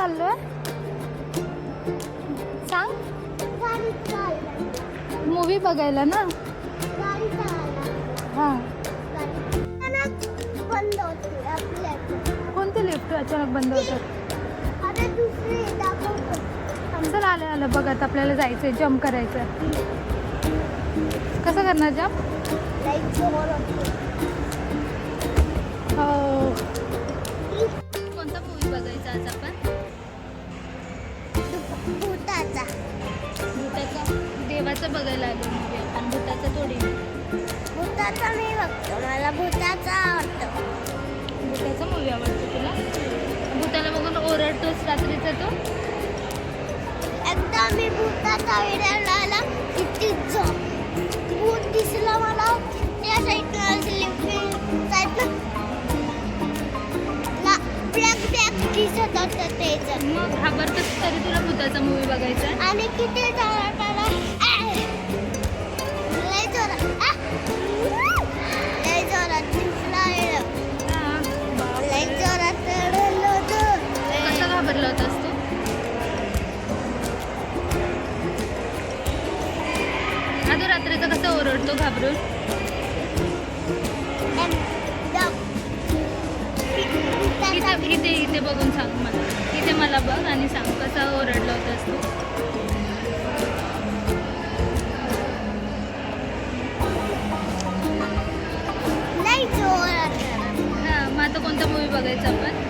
चाललोय सांग. मूवी बघायला ना. हां कोणते लिफ्ट अचानक बंद होतात? चल आलं आलं बघ आता आपल्याला जायचंय जम्प करायचं. कसं करणार जम्प? हो. कोणता मूवी बघायचा आज आपण? भूताचा. देवाचं बघायला आलो मूवी आपण. भूताचा थोडी. भूताचा मी बघतो. मला भूताचा आवडतो. भूताचा मूवी आवडतो तुला? भूताला बघून ओरडतोस रात्रीचा तो? एकदा मी भूताचा व्हिडिओ लावला किती भूत दिसलं मला त्या साईडनं ब्लॅक ब्लॅक दिसत होतं ते. मग घाबरतोस तरी तुला भूताचा मूवी बघायचा आहे? आणि किती जोरात आला. लय जोरात लय जोरात दिसला. लय जोरात रडलं होतं. कसा घाबरला होतास तू? आधी रात्रीचा कसा ओरडतो घाबरून? इथे इथे बघून सांग मला. इथे मला बघ आणि सांग कसा ओरडला होतास तू? लय जोरात. हां मग आता कोणता मूवी बघायचा आपण?